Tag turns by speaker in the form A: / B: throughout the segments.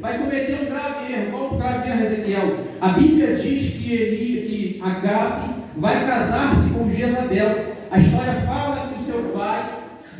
A: vai cometer um grave erro. Qual o grave erro, Ezequiel? A Bíblia diz que Acabe vai casar-se com Jezabel. A história fala que o seu pai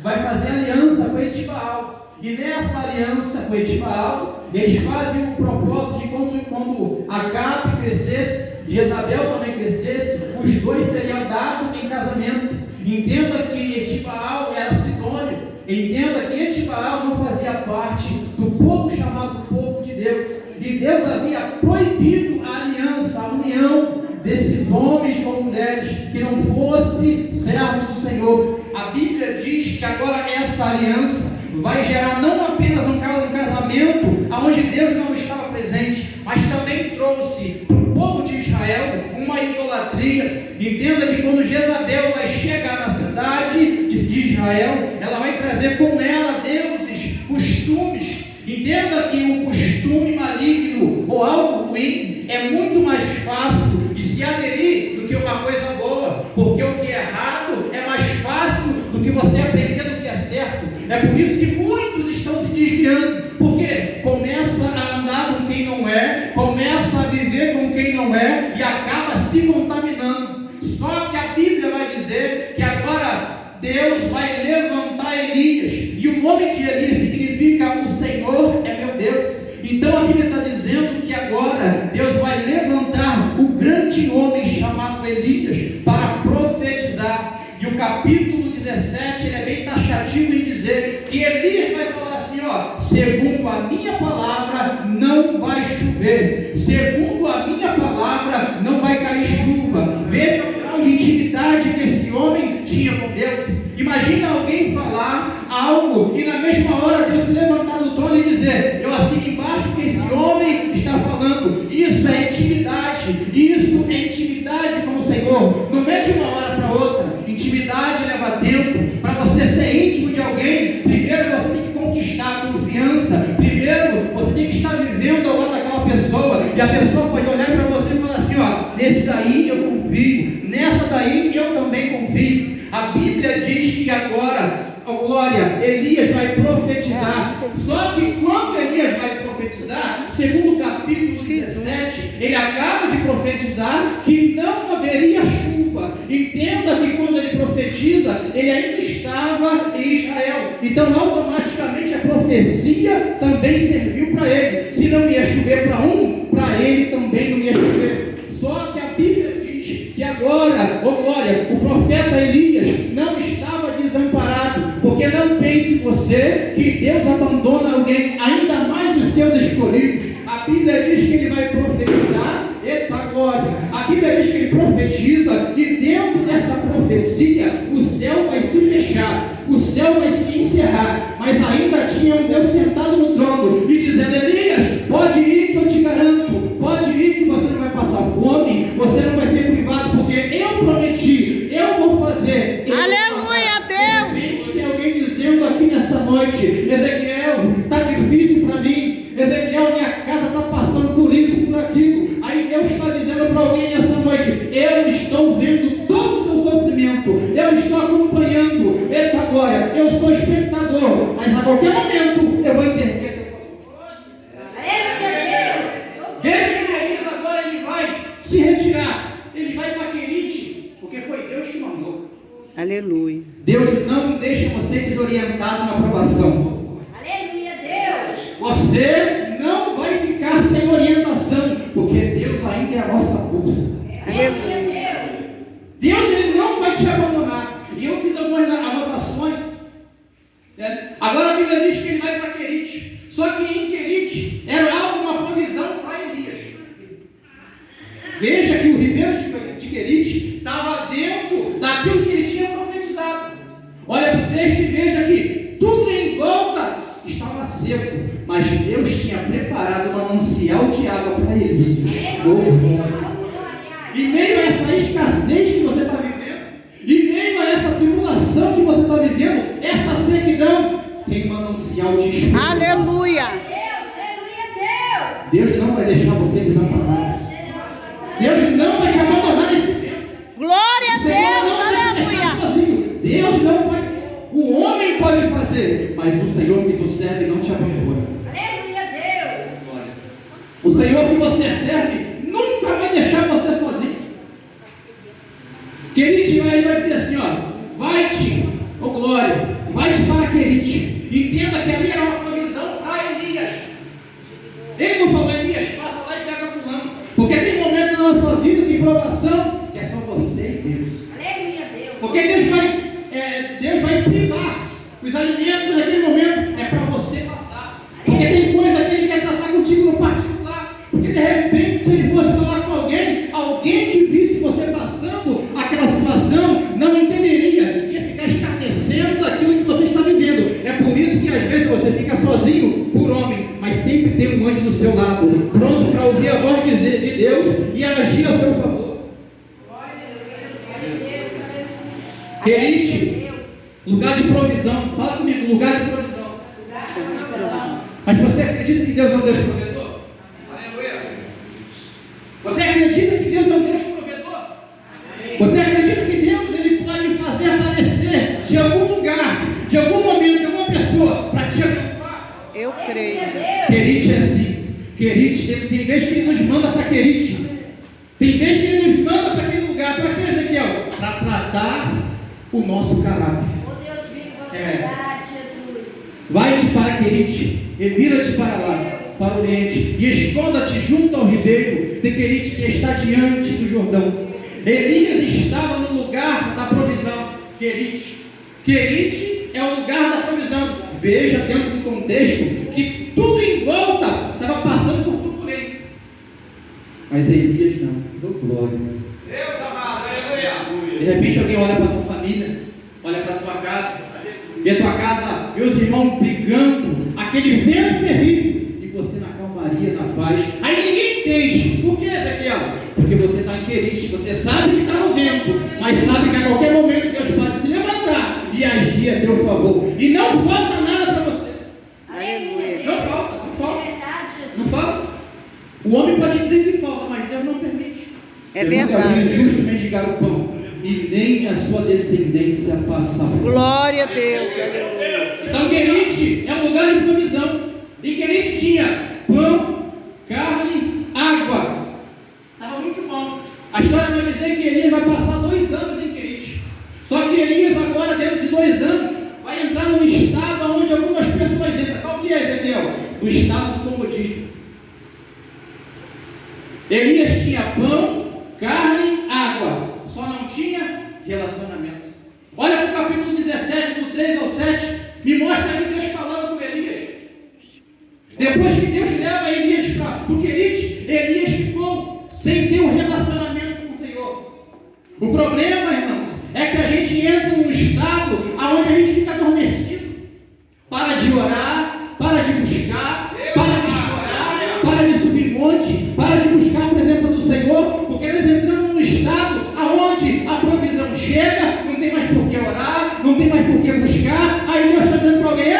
A: vai fazer aliança com Etibaal. E nessa aliança com Etibaal, eles fazem um propósito de quando Acabe crescesse, Jezabel também crescesse, os dois seriam dados em casamento. Entenda que Etibaal era sidônio. Entenda que Etibaal não fazia parte do povo chamado povo de Deus. E Deus havia proibido a aliança, a união desses homens com mulheres que não fosse servo do Senhor. A Bíblia diz que agora essa aliança vai gerar não apenas um casamento onde Deus não estava presente, mas também trouxe para o povo de Israel uma idolatria. Entenda que quando Jezabel vai chegar na cidade de Israel, ela vai trazer com ela deuses, costumes. Entenda que o costume maligno ou algo ruim é muito mais fácil de se aderir do que uma coisa boa, porque o que é errado é mais fácil do que você aprender do que é certo. É por isso que muitos estão se desviando, porque começa a andar com quem não é, começa a viver com quem não é e acaba se contaminando. Só que a Bíblia vai dizer que agora Deus vai levantar Elias, e o nome de Elias significa o Senhor é meu Deus. Então a Bíblia está dizendo que agora Deus vai levantar o grande homem chamado Elias para profetizar. E o capítulo 17 ele é bem taxativo em dizer que Elias vai falar assim, segundo a minha palavra não vai chover, segundo a minha palavra não vai cair chuva. Veja o grau de intimidade que esse homem tinha com Deus. Imagina alguém falar algo e na mesma hora Deus se levantar do trono e dizer, eu assino embaixo que esse homem está falando. Isso é intimidade, isso é intimidade com o Senhor. Não é de uma hora para outra. Intimidade leva tempo. Para você ser íntimo de alguém, primeiro você tem que conquistar a confiança. Primeiro você tem que estar vivendo ao lado daquela pessoa, e a pessoa pode olhar para você e falar assim, nesse daí eu confio, nessa daí eu também confio. A Bíblia diz que agora, glória, Elias vai profetizar. Só que quando Elias vai profetizar, segundo o capítulo 17, ele acaba de profetizar que não haveria chuva. Entenda que quando ele profetiza, ele ainda estava em Israel. Então automaticamente a profecia também serviu para ele. Se não ia chover para um, para ele também não ia chover. Só que a Bíblia diz que agora, glória, o profeta Elias não estava desamparado, porque não pense você que Deus abandona alguém, ainda mais dos seus escolhidos. A Bíblia diz que ele vai profetizar, eita glória, a Bíblia diz que ele profetiza, e dentro dessa profecia o céu vai se fechar, o céu vai se encerrar, mas ainda tinha um Deus sentado no trono e dizendo, Elias, pode ir que eu te garanto, pode ir que você não vai passar fome, você não vai ser privado, porque eu prometi, eu vou fazer.
B: Aleluia, Deus!
A: De repente tem alguém dizendo aqui nessa noite, Ezequiel, está difícil para mim, Ezequiel, minha casa está passando por isso, por aquilo. Aí Deus está dizendo para alguém nessa noite, eu estou vendo todo o seu sofrimento, eu estou acompanhando, eita glória, eu sou espectador, mas a qualquer momento eu vou intervir. Veja que Elias agora ele vai se retirar, ele vai para Querite, porque foi Deus que mandou.
B: Aleluia.
A: Deus não deixa você desorientado na aprovação.
C: Aleluia, Deus.
A: Você não vai ficar sem orientação, porque Deus ainda é a nossa força.
C: Aleluia,
A: Deus ele não vai te abandonar. E eu fiz algumas anotações. Agora a Bíblia diz que ele vai para Querite. Só que em Querite era uma provisão para Elias. Veja que o ribeiro de Querite estava dentro daquilo que ele tinha profetizado. Olha para o texto e veja que tudo em volta estava seco, mas Deus tinha preparado um manancial de água para Elias. Em meio a essa escassez que você está vivendo, em meio a essa tribulação que você está vivendo, essa sequidão, tem um manancial de chuva.
B: Aleluia.
A: Deus não vai deixar você desamparado. Deus não vai te abandonar nesse tempo.
B: Glória a Deus, aleluia.
A: Deus não vai. O homem pode fazer, mas o Senhor que tu serve não te abandona.
C: Aleluia, Deus.
A: O Senhor que você serve nunca vai deixar você sozinho. Querite vai dizer assim, ó, vai-te, ô glória, vai-te para Querite. Entenda que ali era uma provisão para Elias. Ele não falou, Elias, passa lá e pega fulano. Porque tem momento na nossa vida de provação que é só você e Deus.
C: Aleluia, Deus.
A: Porque Deus vai privar os alimentos naquele momento, é para você passar. Porque tem coisa que Ele quer tratar contigo no particular. Porque de repente, se Ele fosse falar com alguém que visse você passando aquela situação, não entenderia, ia ficar escarnecendo daquilo que você está vivendo. É por isso que às vezes você fica sozinho por homem, mas sempre tem um anjo do seu lado, pronto para ouvir a voz de Deus e agir a seu favor. Querite, lugar de provisão. Fala comigo, lugar de provisão. Mas você acredita que Deus é um Deus provedor? Aleluia. Você acredita que Deus é um Deus provedor? Você acredita que Deus Ele pode fazer aparecer de algum lugar, de algum momento, de alguma pessoa para te abençoar?
B: Eu creio.
A: Querite é assim. Querite, tem vez que Ele nos manda para Querite. Tem vez que Ele nos manda para aquele lugar. Para quê, Ezequiel? Para tratar o nosso caráter.
C: Oh Deus vivo, verdade, Jesus.
A: Vai-te para Querite, e vira-te para lá, para o oriente, e esconda-te junto ao ribeiro de Querite, que está diante do Jordão. Elias estava no lugar da provisão. Querite é o lugar da provisão. Veja dentro do contexto que tudo em volta estava passando por turbulência. Mas Elias não, deu glória.
D: Deus amado, aleluia.
A: De repente alguém olha para a tua família, olha para a tua casa, e a tua casa, meus irmãos brigando, aquele vento terrível, e você na calmaria, na paz. Aí ninguém entende. Por que, Ezequiel? Porque você está em Querite, você sabe que está no vento, mas sabe que a qualquer momento Deus pode se levantar e agir a teu favor. E não falta nada para você.
B: Aleluia.
A: Não falta, não falta.
C: Verdade, Jesus.
A: Não falta. O homem pode dizer que falta, mas Deus não permite.
B: É
A: Deus nunca viu
B: verdade.
A: justo mendigar o pão, e nem a sua descendência passar fome.
B: Glória a Deus. Aleluia.
A: Então Querite é um lugar de provisão. E Querite tinha pão, carne, água. Estava muito bom. A história vai dizer que Elias vai passar 2 anos em Querite. Só que Elias agora, dentro de 2 anos, vai entrar num estado onde algumas pessoas entram. Qual que é, Ezequiel? Do estado do comodismo. Elias tinha pão, carne, água. Só não tinha relacionamento. Olha para o capítulo 17, do 3 ao 7. Me mostra aí Deus falando com Elias. Depois que Deus leva Elias para o Querite, Elias ficou sem ter um relacionamento com o Senhor. O problema, irmãos, é que a gente entra num estado onde a gente fica adormecido. Para de orar, para de buscar, para de chorar, para de subir monte, para de buscar a presença do Senhor, porque nós entramos num estado onde a provisão chega, não tem mais por que orar, não tem mais por que buscar. Aí Deus está dizendo para alguém: ei,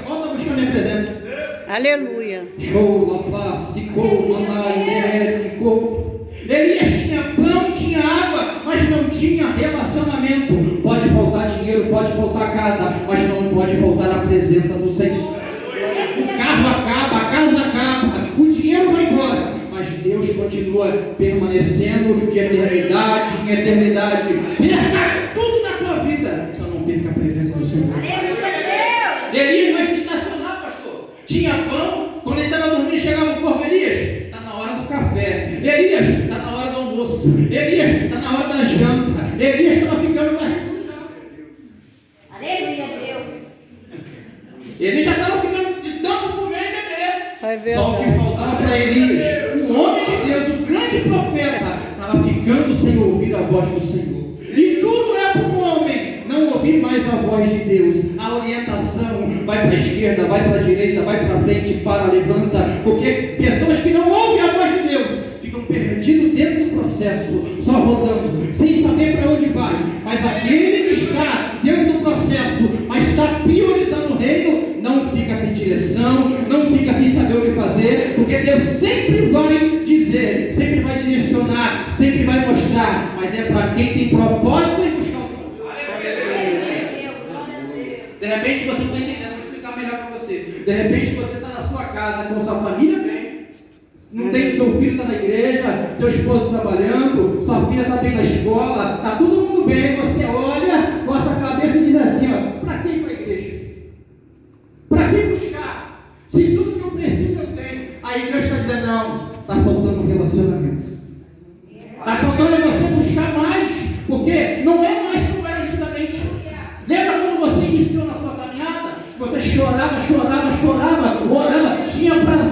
A: volta a buscar minha presença.
B: Aleluia.
A: Show, la plasticou, manai, Elias tinha pão, tinha água, mas não tinha relacionamento. Pode faltar dinheiro, pode faltar casa, mas não pode faltar a presença do Senhor. O carro acaba, a casa acaba, o dinheiro vai embora, mas Deus continua permanecendo de eternidade em eternidade. Perca tudo na tua vida, só não perca a presença do Senhor.
C: Aleluia, Deus.
A: Elias vai se estacionar, pastor. Tinha pão, quando ele estava dormindo, chegava o corpo. Elias, está na hora do café. Elias, está na hora do almoço. Elias, está na hora da janta. Elias estava ficando barrigudo já.
C: Aleluia, Deus.
A: Ele já estava ficando de tanto comer e
B: É
A: beber. Só o que
B: verdade.
A: faltava para Elias, o homem de Deus, o grande profeta, estava ficando sem ouvir a voz do Senhor. E tudo é para um homem não ouvir mais a voz de Deus. A orientação vai para a esquerda, vai para a direita, vai para frente, para, levanta. Porque pessoas que não ouvem a voz de Deus ficam perdidos dentro do processo, só rodando, sem saber para onde vai. Mas aquele que está dentro do processo, mas está priorizando o reino, não fica sem direção, não fica sem saber o que fazer, porque Deus sempre vai dizer, sempre vai direcionar, sempre vai mostrar, mas é para quem tem propósito em buscar o Senhor. De repente você não está entendendo, vou explicar melhor para você. De repente você está na sua casa com sua família bem, Não tem, seu filho está na igreja, teu esposo trabalhando, sua filha está bem na escola, está todo mundo bem, você olha com essa cabeça e diz assim, ó, para que ir para a igreja? Para que buscar? Se tudo que eu preciso eu tenho. Aí Deus está dizendo, não, está faltando um relacionamento. Está faltando você buscar mais, porque não é mais como era antigamente. Lembra quando você iniciou na sua caminhada? Você chorava, orava, tinha prazer